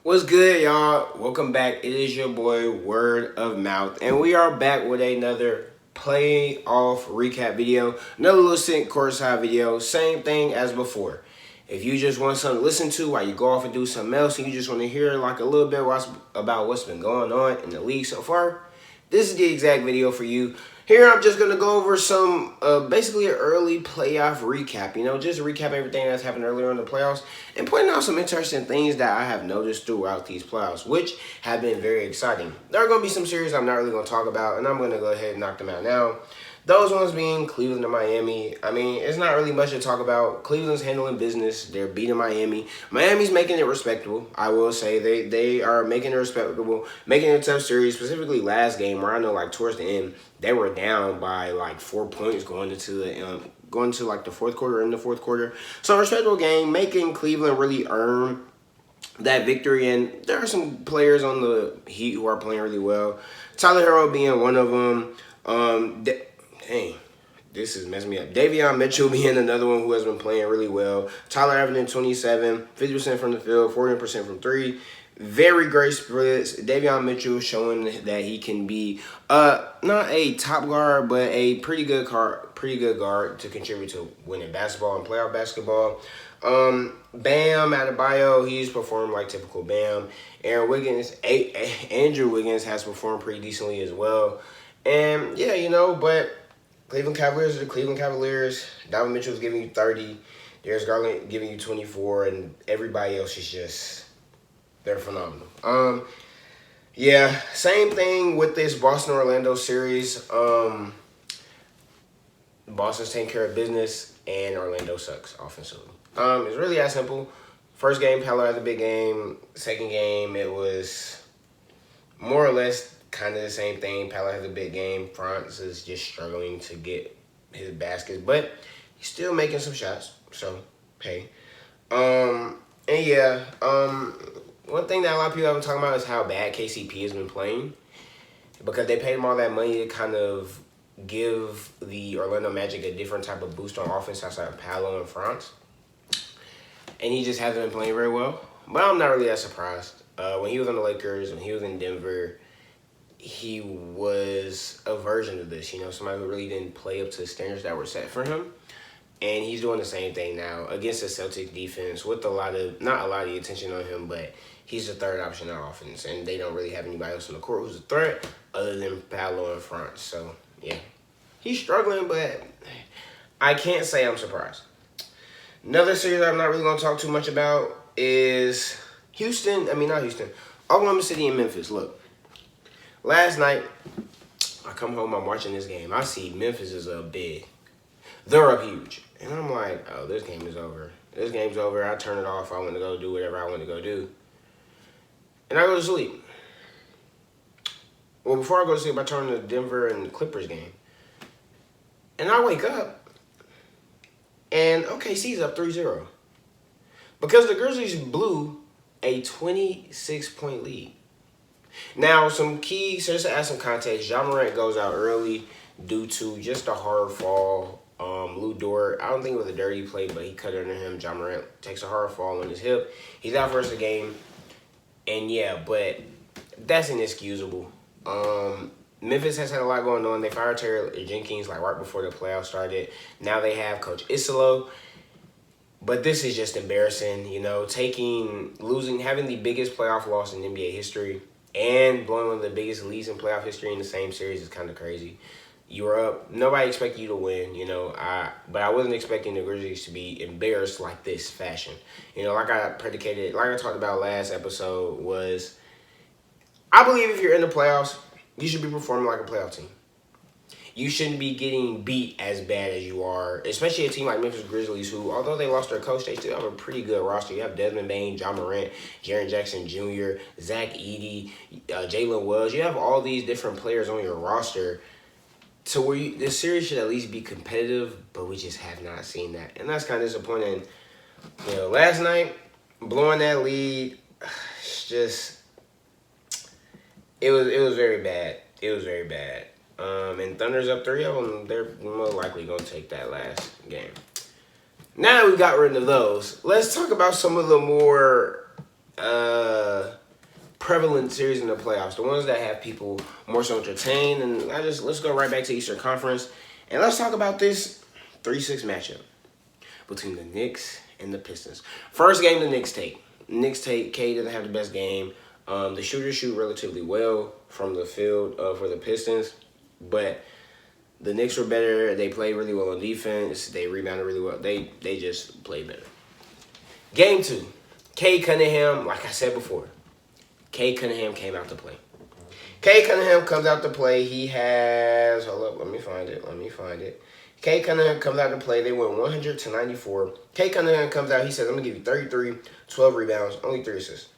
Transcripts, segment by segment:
What's good, y'all? Welcome back. It is your boy, Word of Mouth, and we are back with another playoff recap video. Another little sync courtside video. Same thing as before. If you just want something to listen to while you go off and do something else, and you just want to hear like a little bit about what's been going on in the league so far, this is the exact video for you. Here I'm just going to go over some, basically an early playoff recap, just recap everything that's happened earlier in the playoffs and pointing out some interesting things that I have noticed throughout these playoffs, which have been very exciting. There are going to be some series I'm not really going to talk about, and I'm going to go ahead and knock them out now. Those ones being Cleveland and Miami. I mean, it's not really much to talk about. Cleveland's handling business. They're beating Miami. Miami's making it respectable. I will say they are making it respectable, making it a tough series, specifically last game where I know like towards the end, they were down by like 4 points going into like the fourth quarter, in the fourth quarter. So a respectable game, making Cleveland really earn that victory. And there are some players on the Heat who are playing really well. Tyler Hero being one of them. Dang, this is messing me up. Davion Mitchell being another one who has been playing really well. Tyler averaging 27, 50% from the field, 40% from three. Very great splits. Davion Mitchell showing that he can be not a top guard, but a pretty good guard to contribute to winning basketball and playoff basketball. Bam Adebayo, he's performed like typical Bam. Andrew Wiggins has performed pretty decently as well. And yeah, but Cleveland Cavaliers are the Cleveland Cavaliers. Donovan Mitchell's giving you 30. Darius Garland giving you 24. And everybody else is just, they're phenomenal. Yeah, same thing with this Boston-Orlando series. Boston's taking care of business, and Orlando sucks offensively. It's really that simple. First game, Palo had a big game. Second game, it was more or less kind of the same thing. Palo has a big game. Franz is just struggling to get his baskets, but he's still making some shots. So, hey. One thing that a lot of people have been talking about is how bad KCP has been playing, because they paid him all that money to kind of give the Orlando Magic a different type of boost on offense outside of Palo and Franz. And he just hasn't been playing very well. But I'm not really that surprised. When he was on the Lakers, when he was in Denver, he was a version of this, somebody who really didn't play up to the standards that were set for him. And he's doing the same thing now against the Celtics defense with not a lot of attention on him, but he's the third option on offense, and they don't really have anybody else on the court who's a threat other than Palo and Franz. So, yeah. He's struggling, but I can't say I'm surprised. Another series I'm not really going to talk too much about is Oklahoma City and Memphis. Look. Last night, I come home, I'm watching this game. I see Memphis is up big. They're up huge. And I'm like, oh, this game is over. This game's over. I turn it off. I want to go do whatever I want to go do. And I go to sleep. Well, before I go to sleep, I turn to the Denver and the Clippers game. And I wake up, and OKC's up 3-0. Because the Grizzlies blew a 26-point lead. Now, just to add some context, Ja Morant goes out early due to just a hard fall. Lou Dort, I don't think it was a dirty play, but he cut under him. Ja Morant takes a hard fall on his hip. He's out for the rest of the game. And yeah, but that's inexcusable. Memphis has had a lot going on. They fired Terry Jenkins like right before the playoffs started. Now they have Coach Isolo. But this is just embarrassing, having the biggest playoff loss in NBA history and blowing one of the biggest leads in playoff history in the same series is kind of crazy. You were up. Nobody expected you to win, but I wasn't expecting the Grizzlies to be embarrassed like this fashion. Like I talked about last episode, was I believe if you're in the playoffs, you should be performing like a playoff team. You shouldn't be getting beat as bad as you are, especially a team like Memphis Grizzlies, who, although they lost their coach, they still have a pretty good roster. You have Desmond Bane, Ja Morant, Jaren Jackson Jr., Zach Edey, Jalen Wells. You have all these different players on your roster to where this series should at least be competitive, but we just have not seen that. And that's kind of disappointing. Last night, blowing that lead, it was very bad. It was very bad. And Thunder's up 3-0, they're more likely going to take that last game. Now that we got rid of those, let's talk about some of the more prevalent series in the playoffs, the ones that have people more so entertained. And let's go right back to Eastern Conference, and let's talk about this 3-6 matchup between the Knicks and the Pistons. First game, the Knicks take. K doesn't have the best game. The shooters shoot relatively well from the field for the Pistons, but the Knicks were better. They played really well on defense. They rebounded really well. They just played better. Game 2, Cade Cunningham, like I said before, Cade Cunningham came out to play. Cade Cunningham comes out to play. He has, hold up, let me find it. Cade Cunningham comes out to play. They went 100-94. Cade Cunningham comes out. He says, I'm going to give you 33, 12 rebounds, only 3 assists.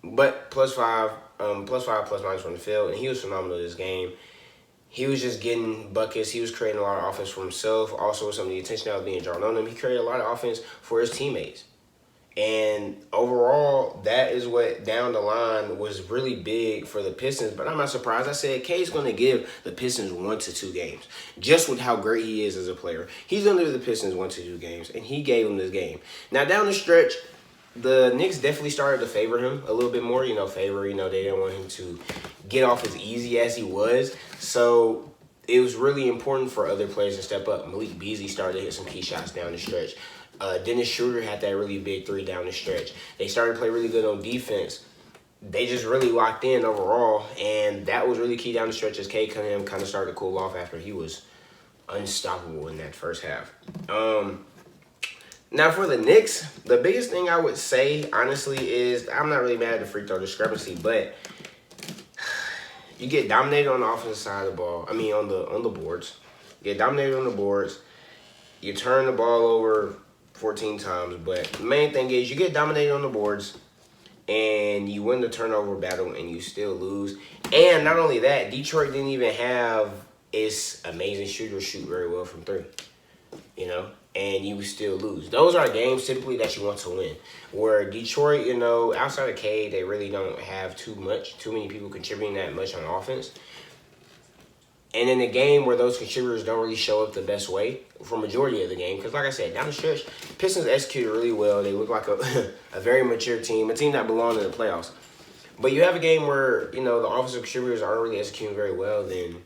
But plus five, plus minus from the field. And he was phenomenal this game. He was just getting buckets. He was creating a lot of offense for himself. Also, with some of the attention that was being drawn on him, he created a lot of offense for his teammates. And overall, that is what down the line was really big for the Pistons. But I'm not surprised. I said Cade's going to give the Pistons 1 to 2 games. Just with how great he is as a player. He's going to give the Pistons 1 to 2 games. And he gave them this game. Now, down the stretch, the Knicks definitely started to favor him a little bit more. They didn't want him to get off as easy as he was. So it was really important for other players to step up. Malik Beasley started to hit some key shots down the stretch. Dennis Schroeder had that really big 3 down the stretch. They started to play really good on defense. They just really locked in overall, and that was really key down the stretch as Cade Cunningham kind of started to cool off after he was unstoppable in that first half. Now for the Knicks, the biggest thing I would say, honestly, is I'm not really mad at the free throw discrepancy, but you get dominated on the offensive side of the ball. I mean, on the boards. You get dominated on the boards. You turn the ball over 14 times, but the main thing is you get dominated on the boards and you win the turnover battle and you still lose. And not only that, Detroit didn't even have its amazing shooter shoot very well from 3, and you still lose. Those are games typically that you want to win. Where Detroit, outside of Cade, they really don't have too many people contributing that much on offense. And in a game where those contributors don't really show up the best way for majority of the game, because like I said, down the stretch, Pistons executed really well. They look like a very mature team, a team that belonged in the playoffs. But you have a game where, the offensive contributors aren't really executing very well, then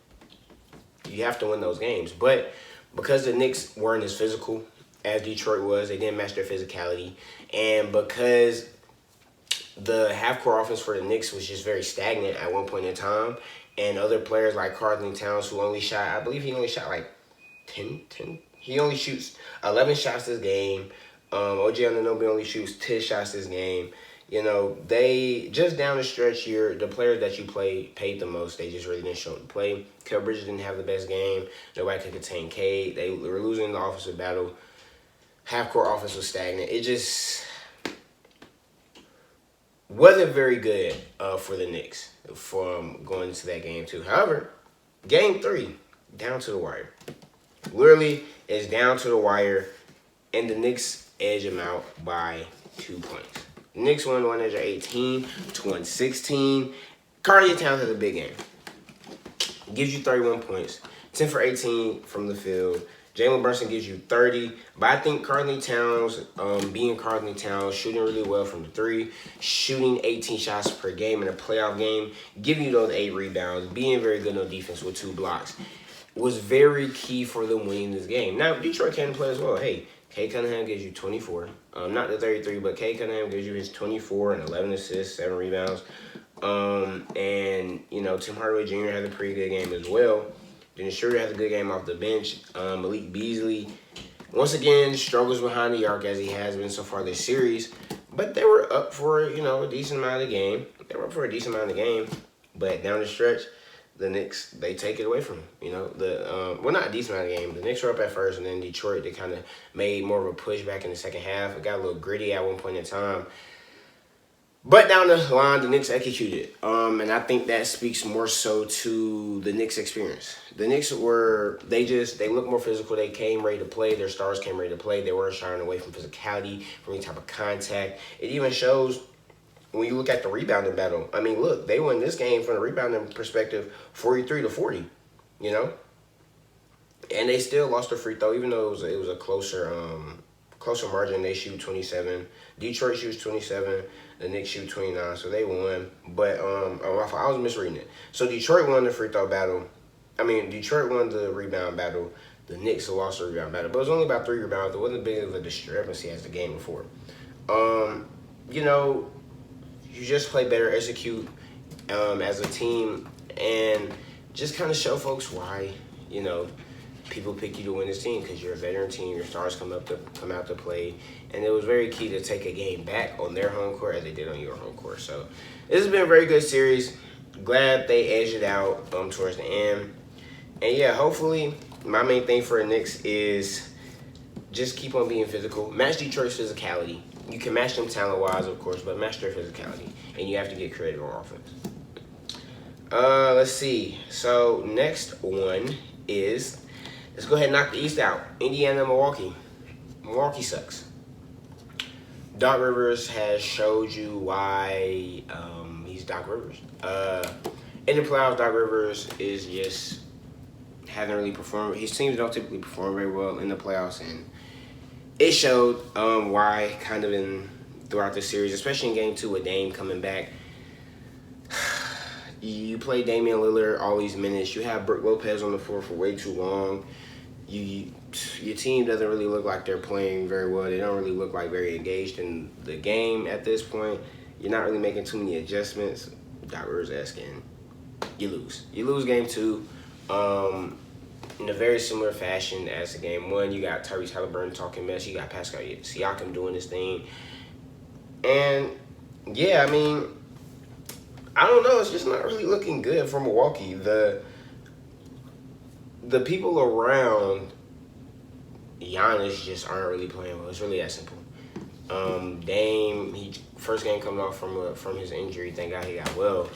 you have to win those games. But because the Knicks weren't as physical as Detroit was, they didn't match their physicality. And because the half-court offense for the Knicks was just very stagnant at one point in time, and other players like Karl-Anthony Towns, who only shot, I believe he only shot like 10. He only shoots 11 shots this game. OG Anunoby only shoots 10 shots this game. They just down the stretch here, the players that you paid the most, they just really didn't show up to play. Kel Bridges didn't have the best game. Nobody could contain Cade. They were losing the offensive battle. Half-court offense was stagnant. It just wasn't very good for the Knicks from going into that game 2. However, game 3, down to the wire. Literally, it's down to the wire, and the Knicks edge them out by 2 points. The Knicks won 118 to 116. Karl-Anthony Towns has a big game. Gives you 31 points, 10 for 18 from the field. Jalen Brunson gives you 30. But I think Karl-Anthony Towns, being Karl-Anthony Towns, shooting really well from the 3, shooting 18 shots per game in a playoff game, giving you those 8 rebounds, being very good on defense with 2 blocks, was very key for them winning this game. Now, Detroit can play as well. Hey, Cade Cunningham gives you 24. Not the 33, but Cade Cunningham gives you his 24 and 11 assists, 7 rebounds. And, Tim Hardaway Jr. has a pretty good game as well. Dennis Schroeder has a good game off the bench. Malik Beasley, once again, struggles behind the arc as he has been so far this series. But they were up for, a decent amount of the game. But down the stretch, the Knicks, they take it away from them. Not a decent amount of the game. The Knicks were up at first, and then Detroit, they kind of made more of a push back in the second half. It got a little gritty at one point in time. But down the line, the Knicks executed. And I think that speaks more so to the Knicks' experience. The Knicks they looked more physical. They came ready to play. Their stars came ready to play. They weren't shying away from physicality, from any type of contact. It even shows when you look at the rebounding battle. I mean, look, they won this game from the rebounding perspective 43-40, And they still lost the free throw, even though it was a closer closer margin. They shoot 27. Detroit shoots 27. The Knicks shoot 29, so they won. But I was misreading it. So Detroit won the free throw battle. Detroit won the rebound battle. The Knicks lost the rebound battle. But it was only about 3 rebounds. It wasn't as big of a discrepancy as the game before. You know, you just play better, execute as a team, and just kind of show folks why, you know, people pick you to win this team, because you're a veteran team. Your stars come out to play, and it was very key to take a game back on their home court as they did on your home court. So this has been a very good series. Glad they edged it out towards the end. And yeah, hopefully my main thing for the Knicks is just keep on being physical. Match Detroit's physicality. You can match them talent-wise, of course, but match their physicality. And you have to get creative on offense. Let's see. So next one is, let's go ahead and knock the East out. Indiana, Milwaukee. Milwaukee sucks. Doc Rivers has showed you why he's Doc Rivers. In the playoffs, Doc Rivers is just haven't really performed. His teams don't typically perform very well in the playoffs, and it showed why kind of throughout the series, especially in Game 2 with Dame coming back. You play Damian Lillard all these minutes. You have Brook Lopez on the floor for way too long. Your team doesn't really look like they're playing very well. They don't really look like very engaged in the game at this point. You're not really making too many adjustments. Doc Rivers asking, you lose. You lose Game 2 in a very similar fashion as the Game 1. You got Tyrese Halliburton talking mess. You got Pascal Siakam doing his thing. And, yeah, I mean, I don't know. It's just not really looking good for Milwaukee. The people around Giannis just aren't really playing well. It's really that simple. Dame, first game coming off from his injury, thank God he got well,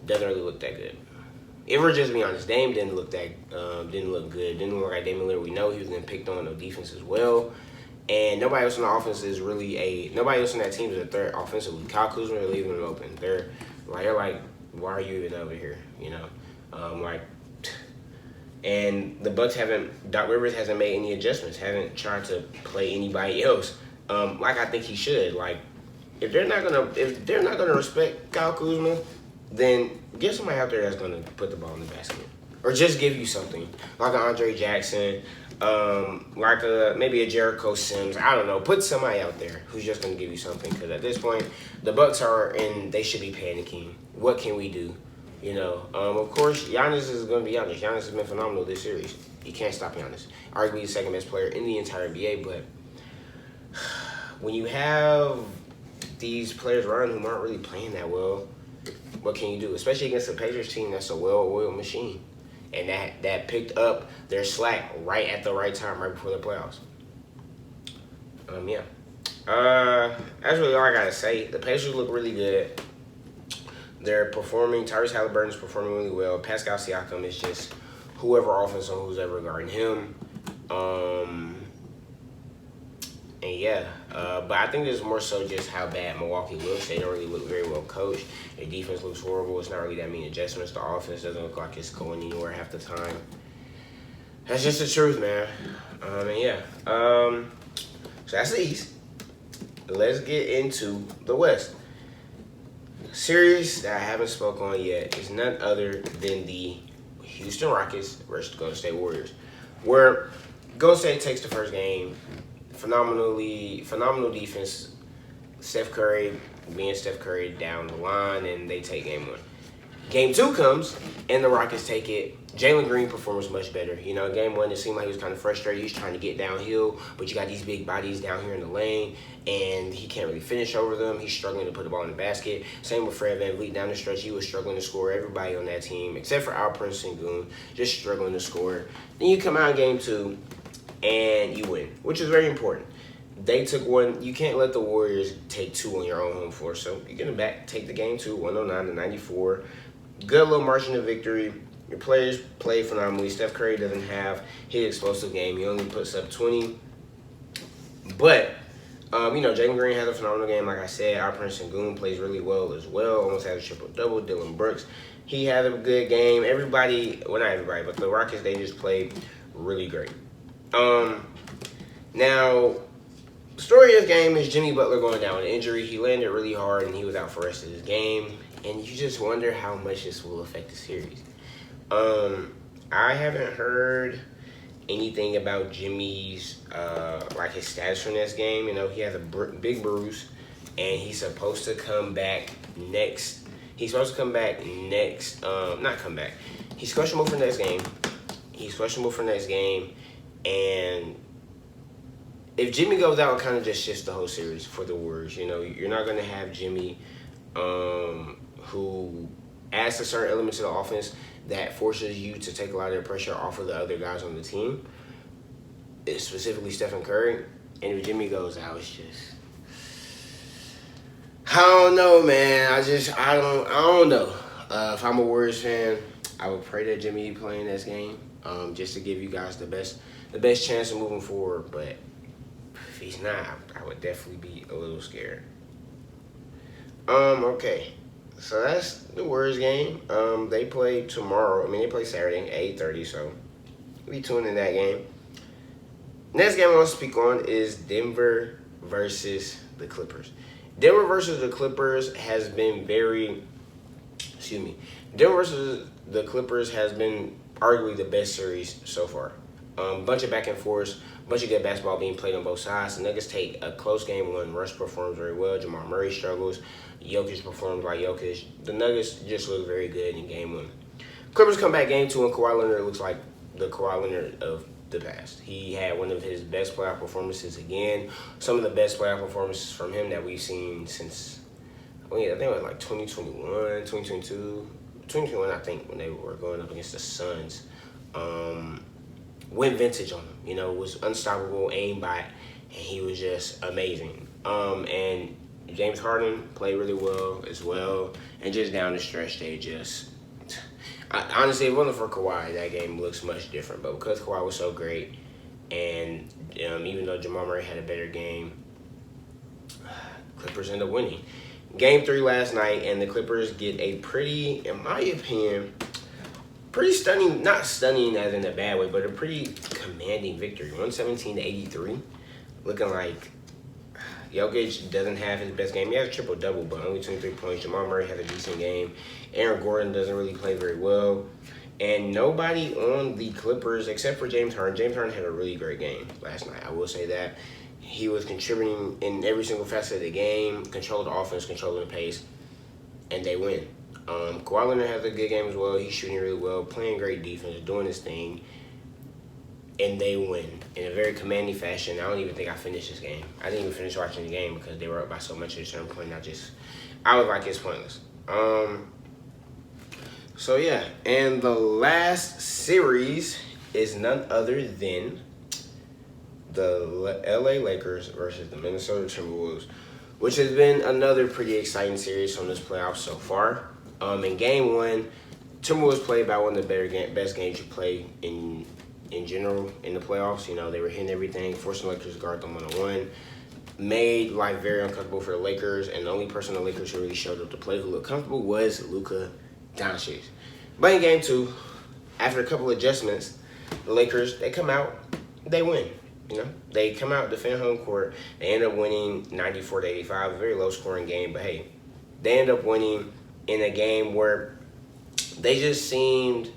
doesn't really look that good. If we're just being honest, Dame didn't look good. Didn't look like Damian Lillard. We know he was getting picked on defense as well. And nobody else on the offense is really nobody else on that team is a threat offensively. Kyle Kuzma, they're leaving him open. They're like, why are you even over here? You know, and the Bucks Doc Rivers hasn't made any adjustments, haven't tried to play anybody else. Like I think he should. Like, if they're not gonna respect Kyle Kuzma, then get somebody out there that's gonna put the ball in the basket, or just give you something like an Andre Jackson, like maybe a Jericho Sims. I don't know. Put somebody out there who's just gonna give you something. Because at this point, the Bucks they should be panicking. What can we do? You know, of course, Giannis is going to be Giannis. Giannis has been phenomenal this series. You can't stop Giannis. Arguably the second best player in the entire NBA, but when you have these players around who aren't really playing that well, what can you do? Especially against a Pacers team that's a well-oiled machine, and that picked up their slack right at the right time, right before the playoffs. Yeah. That's really all I got to say. The Pacers look really good. They're performing. Tyrese Halliburton is performing really well. Pascal Siakam is just whoever offense on who's ever guarding him. And yeah, but I think it's more so just how bad Milwaukee looks. They don't really look very well coached. Their defense looks horrible. It's not really that many adjustments. The offense doesn't look like it's going anywhere half the time. That's just the truth, man. And yeah, so that's the East. Let's get into the West. Series that I haven't spoke on yet is none other than the Houston Rockets versus Golden State Warriors, where Golden State takes the first game. Phenomenal defense. Steph Curry being Steph Curry down the line, and they take Game 1. Game 2 comes, and the Rockets take it. Jalen Green performs much better. You know, Game 1, it seemed like he was kind of frustrated. He's trying to get downhill, but you got these big bodies down here in the lane, and he can't really finish over them. He's struggling to put the ball in the basket. Same with Fred VanVleet down the stretch. He was struggling to score. Everybody on that team, except for Alperen Sengun, just struggling to score. Then you come out in Game 2, and you win, which is very important. They took one. You can't let the Warriors take 2 on your own home floor, so you're going to take the Game 2, 109-94. Good little margin of victory. Your players play phenomenally. Steph Curry doesn't have his explosive game. He only puts up 20. But, Jalen Green has a phenomenal game. Like I said, Alperen Sengun plays really well as well. Almost had a triple-double. Dylan Brooks, he had a good game. Everybody, well, not everybody, but the Rockets, they just played really great. Now, Story of this game is Jimmy Butler going down with an injury. He landed really hard and he was out for the rest of this game. And you just wonder how much this will affect the series. I haven't heard anything about Jimmy's like his status from this game. You know, he has a big bruise, and he's supposed to come back next. He's supposed to come back next. Not come back. He's questionable for next game. And if Jimmy goes out, it kind of just shifts the whole series for the Warriors. You know, you're not going to have Jimmy, who adds to certain elements of the offense that forces you to take a lot of the pressure off of the other guys on the team. It's specifically Stephen Curry. And if Jimmy goes out, it's just, I don't know, man. I don't know. If I'm a Warriors fan, I would pray that Jimmy be playing this game, just to give you guys the best chance of moving forward. But if he's not, I would definitely be a little scared. Okay. So that's the Warriors game. They play tomorrow. I mean, they play Saturday at 8:30, so we'll be tuning in that game. Next game I want to speak on is Denver versus the Clippers. Denver versus the Clippers has been Denver versus the Clippers has been arguably the best series so far. Bunch of back and forth, bunch of good basketball being played on both sides. The Nuggets take a close game one. Russ performs very well. Jamal Murray struggles. Jokic performs like Jokic. The Nuggets just look very good in game one. Clippers come back game two, and Kawhi Leonard looks like the Kawhi Leonard of the past. He had one of his best playoff performances again. Some of the best playoff performances from him that we've seen since, I think it was like 2021, 2022. 2021, I think, when they were going up against the Suns. Went vintage on him, you know, was unstoppable, aimbot, and he was just amazing. And James Harden played really well as well, and just down the stretch, they just, honestly, if it wasn't for Kawhi, that game looks much different. But because Kawhi was so great, and even though Jamal Murray had a better game, Clippers end up winning. Game 3 last night, and the Clippers get a pretty, in my opinion, pretty stunning, not stunning as in a bad way, but a pretty commanding victory. 117-83. Looking like Jokic doesn't have his best game. He has a triple-double, but only 23 points. Jamal Murray has a decent game. Aaron Gordon doesn't really play very well. And nobody on the Clippers, except for James Harden. James Harden had a really great game last night. I will say that. He was contributing in every single facet of the game, controlled the offense, controlling the pace, and they win. Kawhi Leonard has a good game as well. He's shooting really well, playing great defense, doing his thing, and they win in a very commanding fashion. I don't even think I finished this game. I didn't even finish watching the game because they were up by so much at a certain point. I was like, it's pointless. So yeah, and the last series is none other than the LA Lakers versus the Minnesota Timberwolves, which has been another pretty exciting series from this playoff so far. In game one, Timberwolves played about one of the best games you play in general in the playoffs. You know, they were hitting everything, forcing the Lakers to guard them one-on-one. Made life very uncomfortable for the Lakers, and the only person the Lakers who really showed up to play who looked comfortable was Luka Doncic. But in game two, after a couple adjustments, the Lakers, they come out, they win. You know, they come out, defend home court. They end up winning 94-85, a very low-scoring game. But hey, they end up winning in a game where they just seemed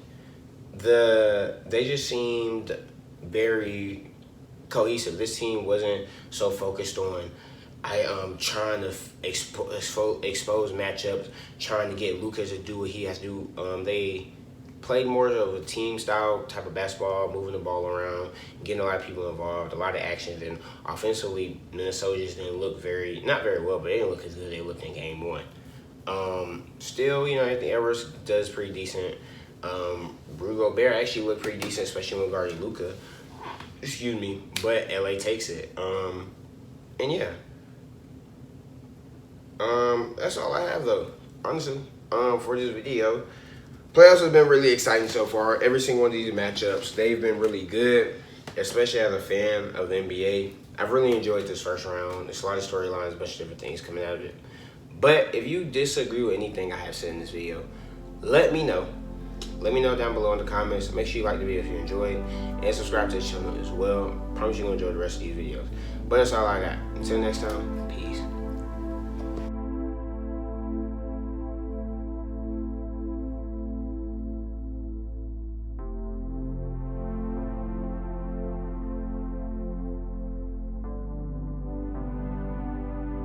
very cohesive. This team wasn't so focused on trying to expose matchups, trying to get Luka to do what he has to do. They played more of a team style type of basketball, moving the ball around, getting a lot of people involved, a lot of actions. And offensively, Minnesota just didn't look not very well, but they didn't look as good as they looked in game one. Still, you know, Anthony Edwards does pretty decent. Rudy Gobert actually looked pretty decent, especially when guarding Luka. Excuse me, but LA takes it. And yeah. That's all I have though, honestly, for this video. Playoffs have been really exciting so far. Every single one of these matchups, they've been really good, especially as a fan of the NBA. I've really enjoyed this first round. There's a lot of storylines, a bunch of different things coming out of it. But if you disagree with anything I have said in this video, let me know. Let me know down below in the comments. Make sure you like the video if you enjoyed, and subscribe to the channel as well. I promise you're going to enjoy the rest of these videos. But But that's all I got. Until next time.